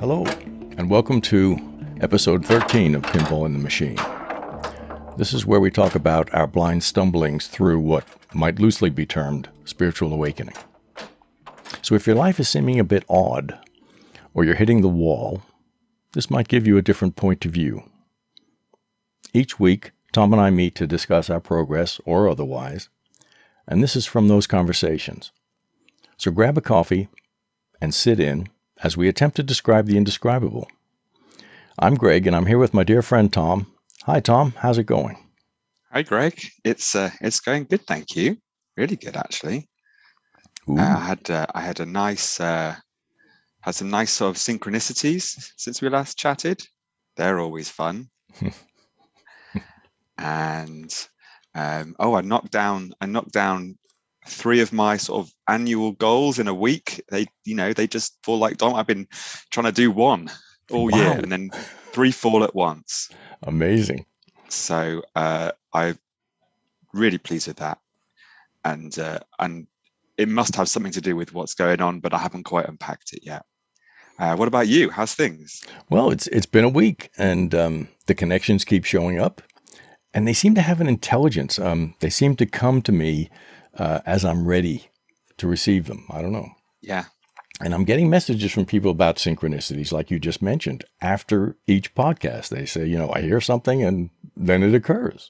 Hello, and welcome to episode 13 of Pinball in the Machine. This is where we talk about our blind stumblings through what might loosely be termed spiritual awakening. So if your life is seeming a bit odd, or you're hitting the wall, this might give you a different point of view. Each week, Tom and I meet to discuss our progress, or otherwise, and this is from those conversations. So grab a coffee and sit in as we attempt to describe the indescribable. I'm Greg, and I'm here with my dear friend Tom. Hi, Tom. How's it going? Hi, Greg. It's going good, thank you. Really good, actually. I had some nice sort of synchronicities since we last chatted. They're always fun. And I knocked down 3 of my sort of annual goals in a week. They just fall like dominoes. I've been trying to do one all year, and then 3 fall at once. Amazing. So I'm really pleased with that, and it must have something to do with what's going on, but I haven't quite unpacked it yet. What about you? How's things? Well, it's been a week, and the connections keep showing up, and they seem to have an intelligence. They seem to come to me as I'm ready to receive them. I don't know. Yeah. And I'm getting messages from people about synchronicities, like you just mentioned. After each podcast, they say, I hear something and then it occurs.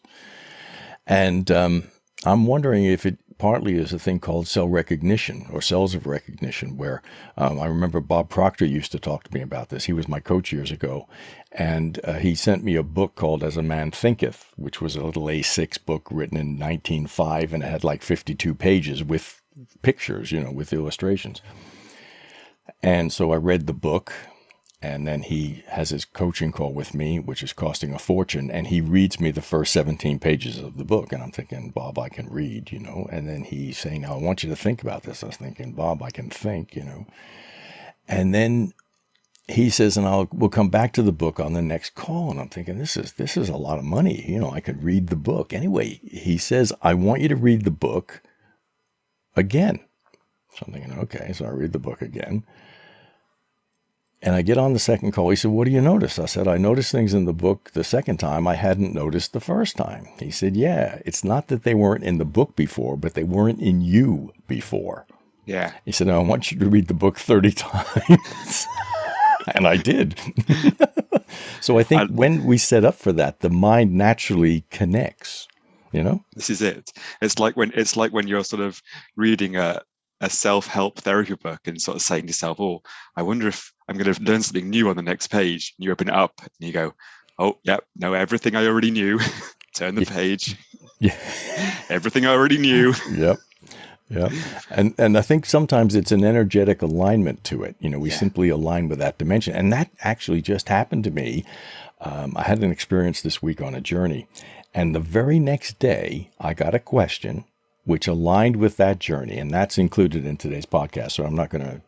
And I'm wondering if it partly is a thing called cell recognition or cells of recognition, where I remember Bob Proctor used to talk to me about this. He was my coach years ago. And he sent me a book called As a Man Thinketh, which was a little A6 book written in 1905, and it had like 52 pages with pictures, with illustrations. And so I read the book, and then he has his coaching call with me, which is costing a fortune, and he reads me the first 17 pages of the book. And I'm thinking, Bob, I can read, and then he's saying, now I want you to think about this. I was thinking, Bob, I can think, and then he says, and we'll come back to the book on the next call. And I'm thinking, this is a lot of money. I could read the book. Anyway, he says, I want you to read the book again. So I'm thinking, okay, so I read the book again. And I get on the second call. He said, what do you notice? I said, I noticed things in the book the second time I hadn't noticed the first time. He said, yeah, it's not that they weren't in the book before, but they weren't in you before. Yeah. He said, I want you to read the book 30 times. And I did. So I think when we set up for that, the mind naturally connects, This is it. It's like when you're sort of reading a self-help therapy book and sort of saying to yourself, oh, I wonder if I'm going to learn something new on the next page. And you open it up and you go, oh, yep, no, everything I already knew. Turn the page. Yeah. Everything I already knew. Yep. Yeah. And I think sometimes it's an energetic alignment to it. We simply align with that dimension. And that actually just happened to me. I had an experience this week on a journey. And the very next day, I got a question which aligned with that journey. And that's included in today's podcast. So I'm not going to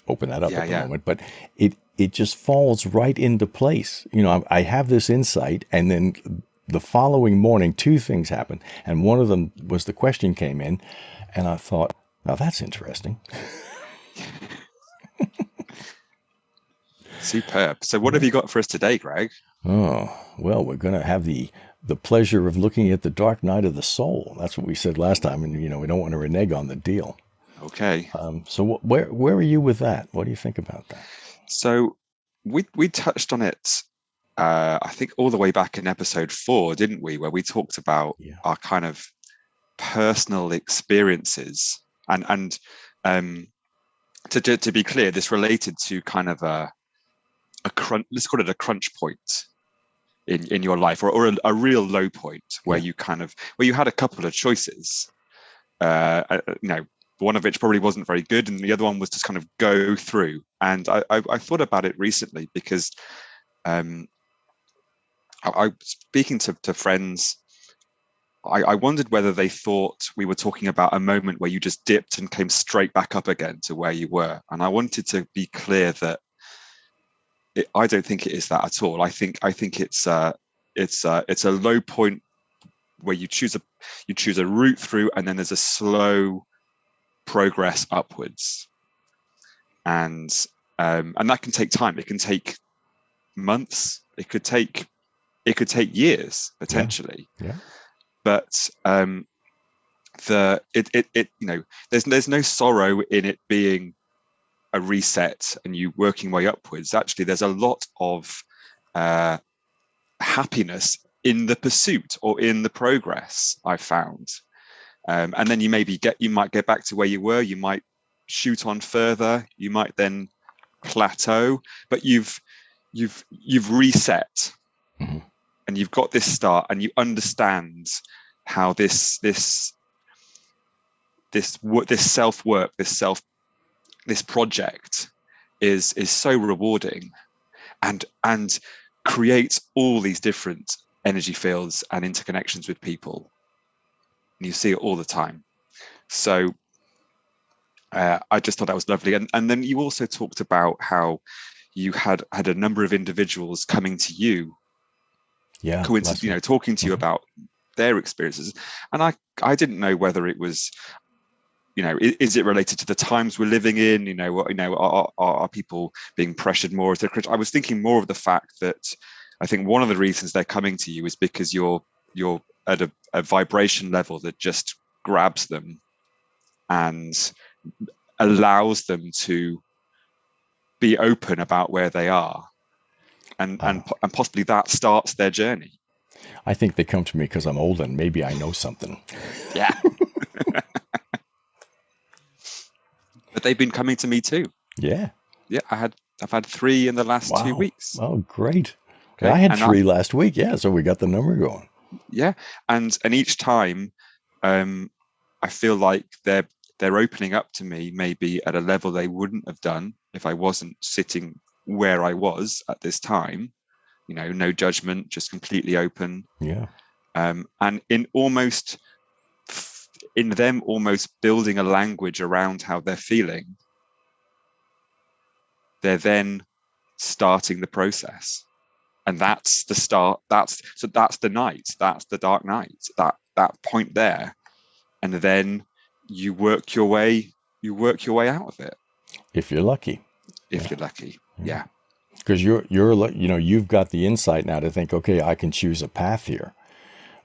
open that up at the moment. But it just falls right into place. I have this insight, and then the following morning, 2 things happened. And one of them was the question came in. And I thought, now that's interesting. Superb. So what have you got for us today, Greg? Oh, well, we're going to have the pleasure of looking at the dark night of the soul. That's what we said last time. And, we don't want to renege on the deal. Okay. So where are you with that? What do you think about that? So we touched on it, I think all the way back in episode 4, didn't we? Where we talked about our kind of personal experiences, and to be clear, this related to kind of a crunch, let's call it a crunch point in your life, or a real low point where you had a couple of choices, one of which probably wasn't very good, and the other one was just kind of go through. And I thought about it recently because I speaking to friends, I wondered whether they thought we were talking about a moment where you just dipped and came straight back up again to where you were. And I wanted to be clear that I don't think it is that at all. I think it's a low point where you choose a route through, and then there's a slow progress upwards. And And that can take time. It can take months. It could take years potentially. Yeah. But there's no sorrow in it being a reset and you working way upwards. Actually, there's a lot of happiness in the pursuit or in the progress, I found. And then you might get back to where you were. You might shoot on further. You might then plateau, but you've reset, mm-hmm. and you've got this start, and you understand how this self-work, this project is so rewarding, and creates all these different energy fields and interconnections with people. And you see it all the time. So I just thought that was lovely. And then you also talked about how you had a number of individuals coming to you, talking to you about their experiences. And I didn't know whether it was, is it related to the times we're living in? Are people being pressured more? I was thinking more of the fact that I think one of the reasons they're coming to you is because you're at a vibration level that just grabs them and allows them to be open about where they are, and possibly that starts their journey. I think they come to me because I'm old and maybe I know something. Yeah. But they've been coming to me too. Yeah. Yeah, I've had 3 in the last 2 weeks. Oh, great. Okay. Yeah, I had 3 last week. Yeah, so we got the number going. Yeah, and each time, I feel like they're opening up to me maybe at a level they wouldn't have done if I wasn't sitting where I was at this time. No judgment, just completely open. Yeah. And in them almost building a language around how they're feeling, they're then starting the process. And that's the start. That's the night. That's the dark night. That point there, and then you work your way out of it. If you're lucky. You're lucky, yeah. Because you've got the insight now to think, okay, I can choose a path here.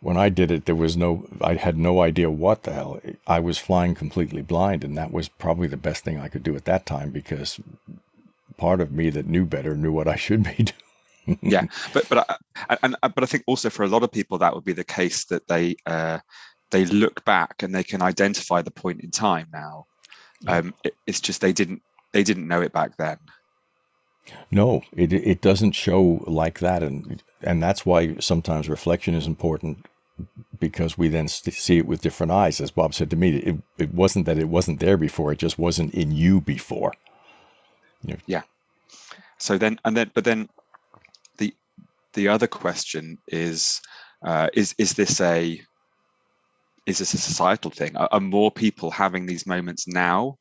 When I did it, I had no idea what the hell. I was flying completely blind, and that was probably the best thing I could do at that time, because part of me that knew better knew what I should be doing. Yeah, but I think also for a lot of people that would be the case, that they look back and they can identify the point in time now. It's just they didn't know it back then. No, it doesn't show like that, and that's why sometimes reflection is important, because we then see it with different eyes. As Bob said to me, it wasn't that it wasn't there before; it just wasn't in you before. Yeah. So then the other question is this a societal thing? Are more people having these moments now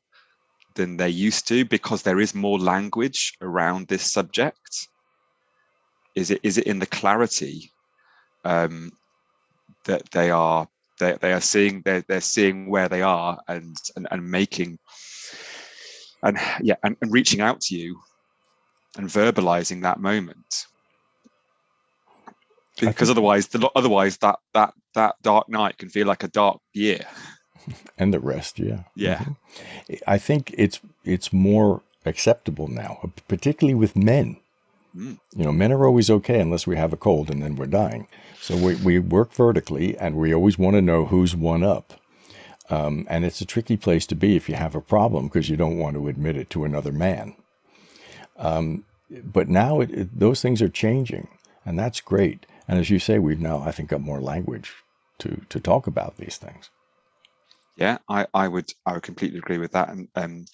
than they used to because there is more language around this subject? Is it in the clarity that they are seeing, they're seeing where they are and making and reaching out to you and verbalizing that moment? Because otherwise that dark night can feel like a dark year. And the rest, yeah. Yeah. Mm-hmm. I think it's more acceptable now, particularly with men. Men are always okay unless we have a cold and then we're dying. So we work vertically, and we always want to know who's one up. And it's a tricky place to be if you have a problem, because you don't want to admit it to another man. But now those things are changing, and that's great. And as you say, we've now, I think, got more language to talk about these things. Yeah, I would completely agree with that. And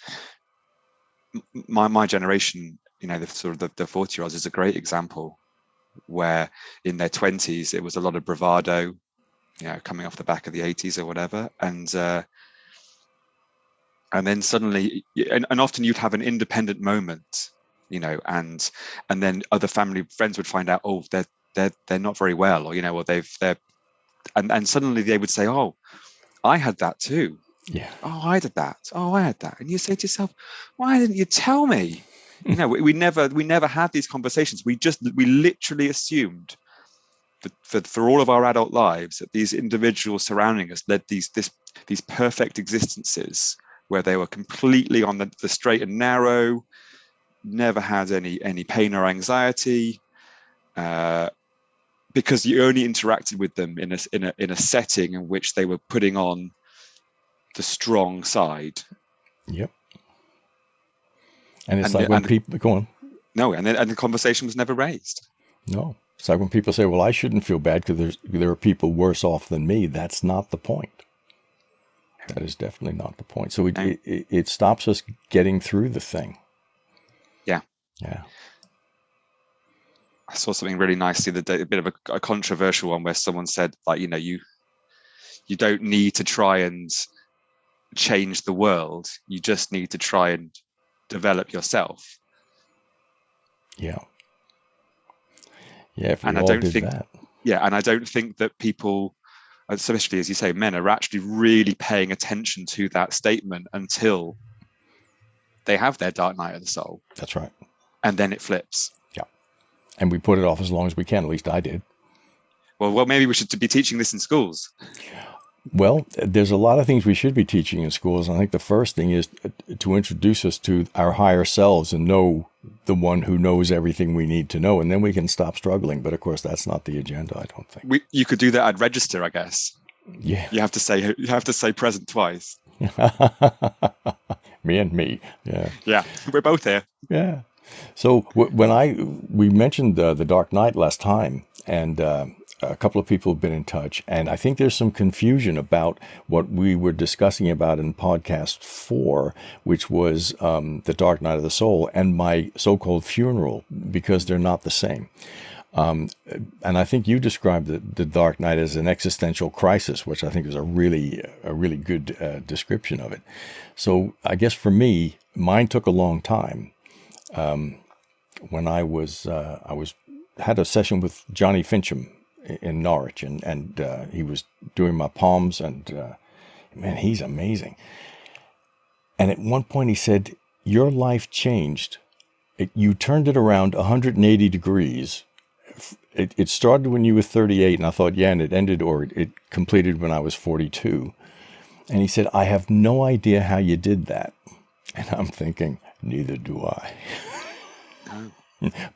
my generation, the sort of the 40-year-olds is a great example, where in their 20s it was a lot of bravado, coming off the back of the 80s or whatever, and then suddenly, and often you'd have an independent moment, and then other family friends would find out, oh, they're not very well, or or and suddenly they would say, oh, I had that too. Yeah. Oh, I did that. Oh, I had that. And you say to yourself, why didn't you tell me? we never had these conversations. We literally assumed for all of our adult lives that these individuals surrounding us led these perfect existences where they were completely on the straight and narrow, never had any pain or anxiety, because you only interacted with them in a setting in which they were putting on the strong side. Yep. And it's like when people go on. No, and the conversation was never raised. No. It's like when people say, well, I shouldn't feel bad because there are people worse off than me. That's not the point. That is definitely not the point. So it stops us getting through the thing. Yeah. Yeah. I saw something really nice the other day, a bit of a controversial one, where someone said, like, you don't need to try and change the world. You just need to try and develop yourself. Yeah. Yeah, if we all did that. Yeah, and I don't think that people, especially as you say, men, are actually really paying attention to that statement until they have their dark night of the soul. That's right. And then it flips. Yeah. And we put it off as long as we can. At least I did. Well, maybe we should be teaching this in schools. Well, there's a lot of things we should be teaching in schools. And I think the first thing is to introduce us to our higher selves and know the one who knows everything we need to know. And then we can stop struggling. But of course, that's not the agenda, I don't think. You could do that at register, I guess. Yeah. You have to say present twice. Me and me. Yeah. Yeah. We're both here. Yeah. So when we mentioned the Dark Knight last time, and a couple of people have been in touch, and I think there's some confusion about what we were discussing about in podcast 4, which was the Dark Night of the Soul and my so-called funeral, because they're not the same. And I think you described the Dark Night as an existential crisis, which I think is a really good description of it. So I guess for me, mine took a long time. When I had a session with Johnny Fincham in Norwich, and he was doing my palms, and man, he's amazing. And at one point he said, your life changed. You turned it around 180 degrees. It started when you were 38, and I thought, yeah, and it ended, or it completed when I was 42. And he said, I have no idea how you did that. And I'm thinking, neither do I.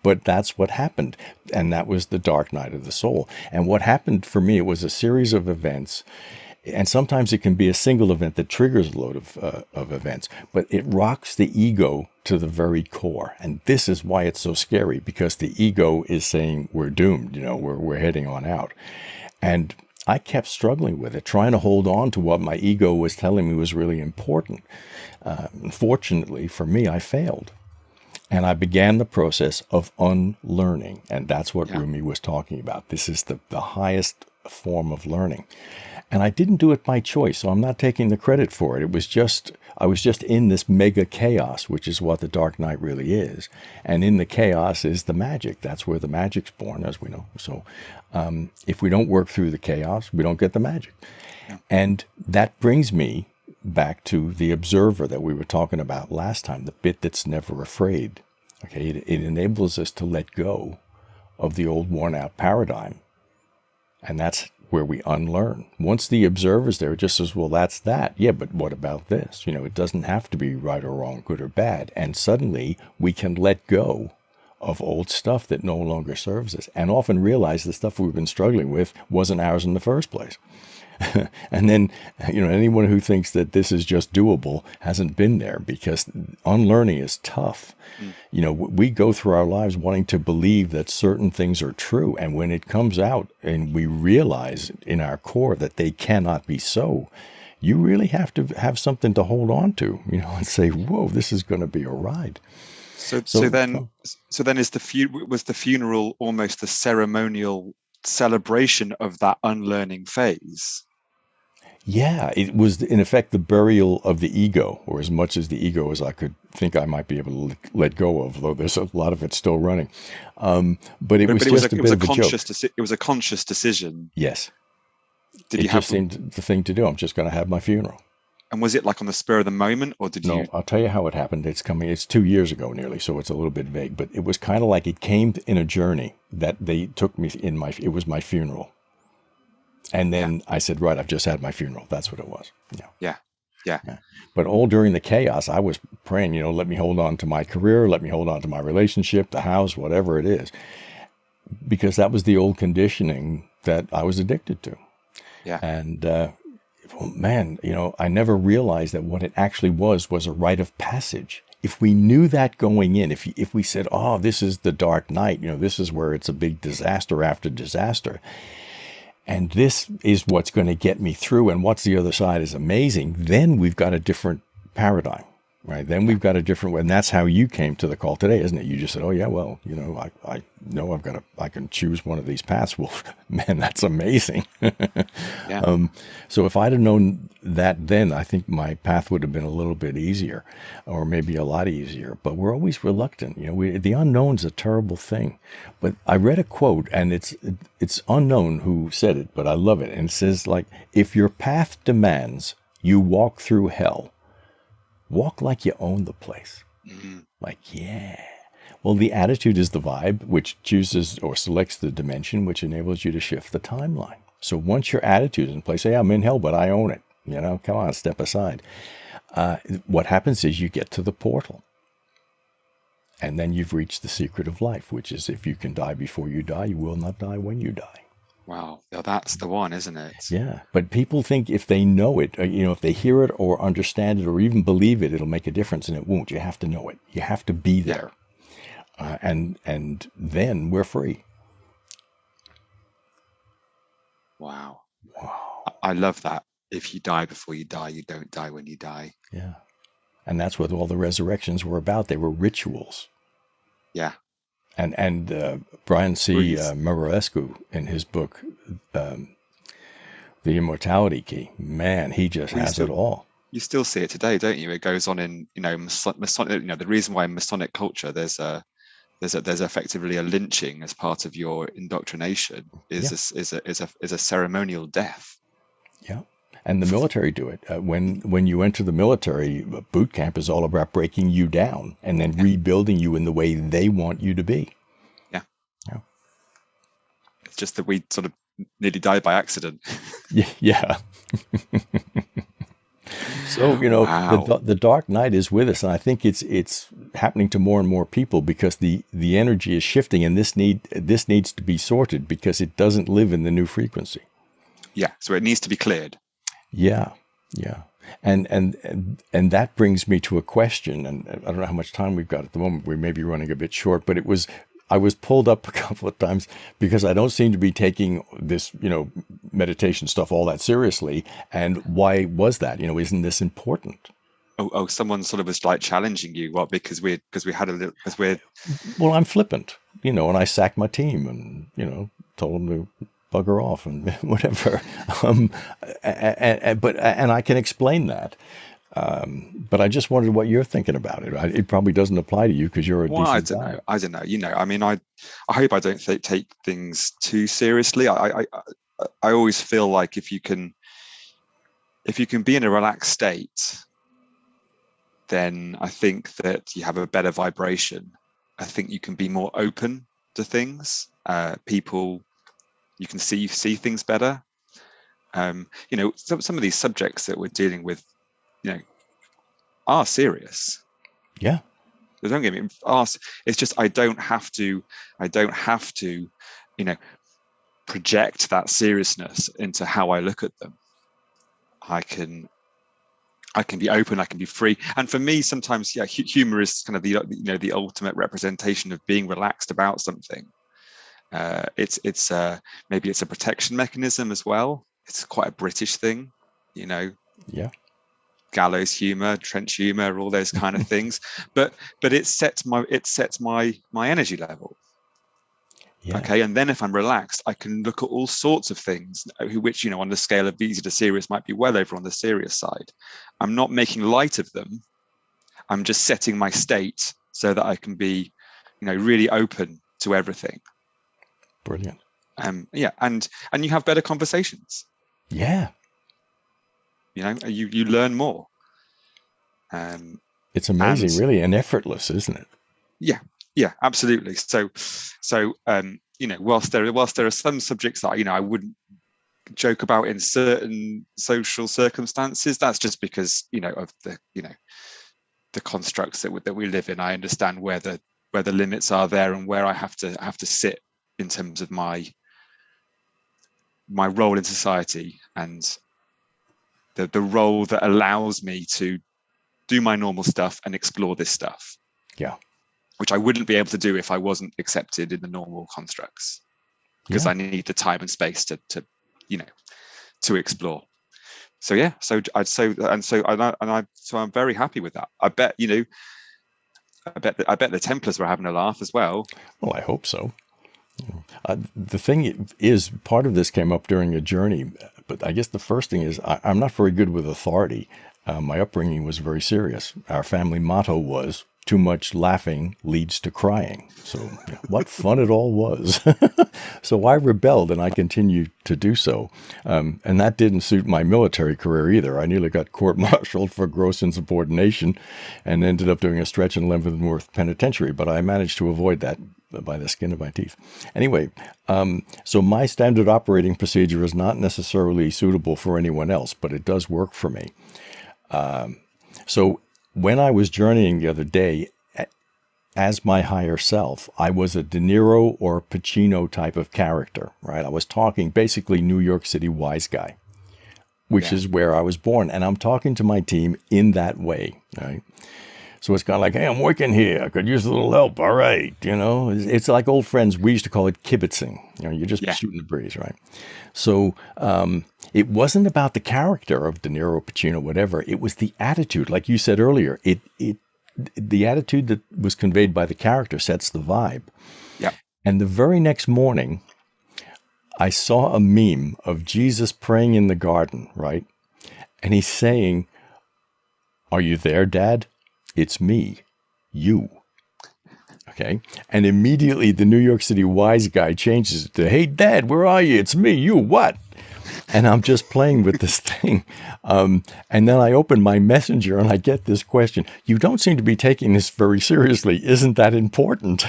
But that's what happened. And that was the Dark Night of the Soul. And what happened for me, it was a series of events. And sometimes it can be a single event that triggers a load of events. But it rocks the ego to the very core. And this is why it's so scary, because the ego is saying we're doomed, we're heading on out. And I kept struggling with it, trying to hold on to what my ego was telling me was really important. Fortunately for me, I failed. And I began the process of unlearning. And that's what Rumi was talking about. This is the highest form of learning. And I didn't do it by choice, so I'm not taking the credit for it. I was just in this mega chaos, which is what the Dark Night really is. And in the chaos is the magic. That's where the magic's born, as we know. So if we don't work through the chaos, we don't get the magic. Yeah. And that brings me back to the observer that we were talking about last time, the bit that's never afraid. Okay, it enables us to let go of the old worn-out paradigm. And that's where we unlearn. Once the observer's there, it just says, well, that's that. Yeah, but what about this? It doesn't have to be right or wrong, good or bad. And suddenly we can let go of old stuff that no longer serves us, and often realize the stuff we've been struggling with wasn't ours in the first place. And then, anyone who thinks that this is just doable hasn't been there, because unlearning is tough. We go through our lives wanting to believe that certain things are true. And when it comes out and we realize in our core that they cannot be so, you really have to have something to hold on to, and say, whoa, this is going to be a ride. So then was the funeral almost a ceremonial celebration of that unlearning phase? Yeah, it was in effect the burial of the ego, or as much as the ego as I could think I might be able to let go of, though there's a lot of it still running. But it was just a bit of a joke. It was a conscious decision. Yes. It just seemed the thing to do. I'm just going to have my funeral. And was it like on the spur of the moment, or did No, you? I'll tell you how it happened. It's 2 years ago nearly, so it's a little bit vague, but it was kind of like it came in a journey that they took me it was my funeral. And Yeah, then I said, right, I've just had my funeral. That's what it was. Yeah. yeah, yeah, Yeah. But all during the chaos, I was praying, let me hold on to my career, let me hold on to my relationship, the house, whatever it is, because that was the old conditioning that I was addicted to. yeah, And, well, man, I never realized that what it actually was a rite of passage. If we knew that going in, if we said, oh, this is the dark night, this is where it's a big disaster after disaster, and this is what's going to get me through, and what's the other side is amazing, then we've got a different paradigm, right? Then yeah, we've got a different way. And that's how you came to the call today, isn't it? You just said, oh, yeah, well, I know I can choose one of these paths. Well, man, that's amazing. yeah, So if I'd have known that then, I think my path would have been a little bit easier, or maybe a lot easier. But we're always reluctant. The unknown's a terrible thing. But I read a quote, and it's unknown who said it, but I love it. And it says, like, if your path demands you walk through hell, walk like you own the place. mm, Like, yeah. Well, the attitude is the vibe, which chooses or selects the dimension, which enables you to shift the timeline. So once your attitude is in place, say, I'm in hell, but I own it. Come on, step aside. What happens is you get to the portal. And then you've reached the secret of life, which is if you can die before you die, you will not die when you die. wow, yeah, that's the one, isn't it? Yeah. But people think if they know it, if they hear it or understand it or even believe it, it'll make a difference, and it won't. You have to know it. You have to be Yeah, there. And then we're free. wow, Wow. I love that. If you die before you die, you don't die when you die. Yeah. And that's what all the resurrections were about. They were rituals. Yeah, And Brian C. breathe. Muraresku, in his book, The Immortality Key, man, he just Well, has it all. you still see it today, don't you? It goes on in Masonic. The reason why in Masonic culture there's effectively a lynching as part of your indoctrination Yeah. is a ceremonial death. Yeah. And the military do it. When you enter the military, boot camp is all about breaking you down and then Yeah, rebuilding you in the way they want you to be. yeah. Yeah. It's just that we sort of nearly died by accident. Yeah. So, Wow. the dark night is with us, and I think it's happening to more and more people because the energy is shifting, and this needs to be sorted because it doesn't live in the new frequency. Yeah. So it needs to be cleared. Yeah, yeah. And that brings me to a question, and I don't know how much time we've got at the moment. We may be running a bit short, but I was pulled up a couple of times because I don't seem to be taking this, meditation stuff all that seriously. And why was that? Isn't this important? Oh, someone sort of was like challenging you. What? Because we had a little because we're Well, I'm flippant, and I sacked my team and, told them to bugger off and whatever. And I can explain that. But I just wondered what you're thinking about it. It probably doesn't apply to you because you're a well, I decent don't guy. know. I don't know. I mean, I hope I don't take things too seriously. I always feel like if you can be in a relaxed state, then I think that you have a better vibration. I think you can be more open to things. People, you can see things better. Some of these subjects that we're dealing with, are serious. Yeah. Don't get me asked. It's just I don't have to, project that seriousness into how I look at them. I can be open, I can be free. And for me, sometimes, humor is kind of the ultimate representation of being relaxed about something. It's maybe it's a protection mechanism as well. It's quite a British thing, Yeah. gallows humor, trench humor, all those kind of things. But it sets my energy level. Yeah. Okay, and then if I'm relaxed, I can look at all sorts of things, which, on the scale of easy to serious might be well over on the serious side. I'm not making light of them. I'm just setting my state so that I can be, really open to everything. Brilliant. And you have better conversations. Yeah. You learn more. It's amazing, and really, and effortless, isn't it? yeah, absolutely. So whilst there are some subjects that I wouldn't joke about in certain social circumstances, that's just because of the constructs that we live in. I understand where the limits are there, and where I have to sit in terms of my role in society, and the role that allows me to do my normal stuff and explore this stuff. Yeah. Which I wouldn't be able to do if I wasn't accepted in the normal constructs, because I need the time and space to explore. So yeah, so I'm very happy with that. I bet the Templars were having a laugh as well. Well, I hope so. The thing is, part of this came up during a journey, but I guess the first thing is I'm not very good with authority. My upbringing was very serious. Our family motto was, too much laughing leads to crying. So what fun it all was. So I rebelled, and I continued to do so. And that didn't suit my military career either. I nearly got court-martialed for gross insubordination and ended up doing a stretch in Leavenworth Penitentiary, but I managed to avoid that by the skin of my teeth. Anyway, so my standard operating procedure is not necessarily suitable for anyone else, but it does work for me. So when I was journeying the other day, as my higher self, I was a De Niro or Pacino type of character, right? I was talking basically New York City wise guy, which is where I was born. And I'm talking to my team in that way, right? So it's kind of like, hey, I'm working here. I could use a little help. All right. It's like old friends. We used to call it kibitzing. You're just shooting the breeze, right? So it wasn't about the character of De Niro, Pacino, whatever. It was the attitude. Like you said earlier, the attitude that was conveyed by the character sets the vibe. Yeah. And the very next morning, I saw a meme of Jesus praying in the garden, right? And he's saying, "Are you there, Dad? It's me, you." Okay. And immediately the New York City wise guy changes it to, "Hey, Dad, where are you? It's me, you, what?" And I'm just playing with this thing. And then I open my messenger and I get this question. "You don't seem to be taking this very seriously. Isn't that important?"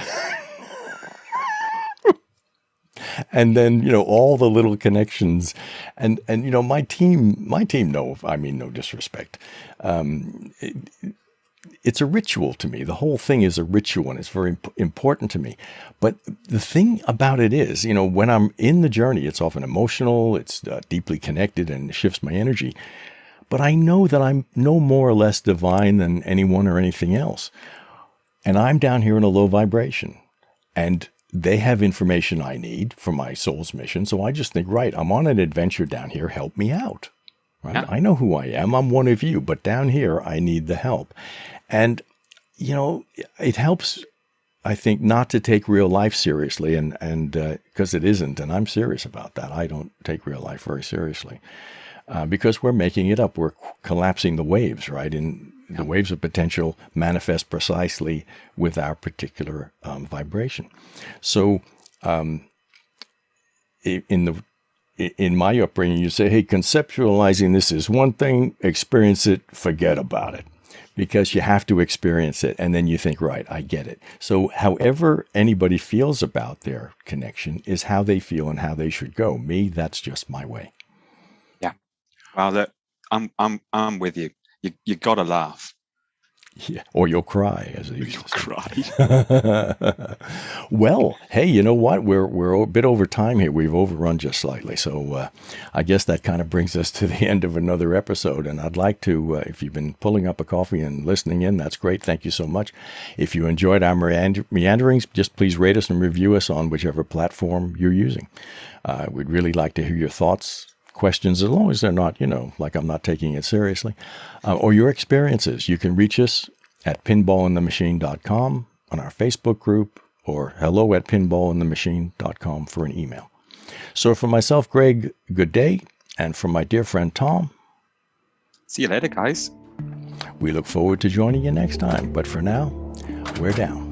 And then, all the little connections and my team, no disrespect. It's a ritual to me. The whole thing is a ritual, and it's very important to me. But the thing about it is, when I'm in the journey, it's often emotional, it's deeply connected and shifts my energy. But I know that I'm no more or less divine than anyone or anything else. And I'm down here in a low vibration. And they have information I need for my soul's mission. So I just think, right, I'm on an adventure down here. Help me out. Right? Yeah. I know who I am. I'm one of you. But down here, I need the help. And, it helps, I think, not to take real life seriously, and because it isn't, and I'm serious about that. I don't take real life very seriously because we're making it up. We're collapsing the waves, right? And the waves of potential manifest precisely with our particular vibration. So in my upbringing, you say, hey, conceptualizing this is one thing, experience it, forget about it. Because you have to experience it, and then you think, right, I get it. So however anybody feels about their connection is how they feel and how they should go. Me, that's just my way. Yeah. Well, look, I'm with you. You gotta laugh. Yeah, or you'll cry, as they used You'll to cry. Well, hey, you know what? We're a bit over time here. We've overrun just slightly. So I guess that kind of brings us to the end of another episode. And I'd like to, if you've been pulling up a coffee and listening in, that's great. Thank you so much. If you enjoyed our meanderings, just please rate us and review us on whichever platform you're using. We'd really like to hear your thoughts, questions, as long as they're not, like I'm not taking it seriously, or your experiences. You can reach us at pinballinthemachine.com on our Facebook group, or hello@pinballinthemachine.com for an email. So for myself, Greg, good day. And from my dear friend, Tom. See you later, guys. We look forward to joining you next time. But for now, we're down.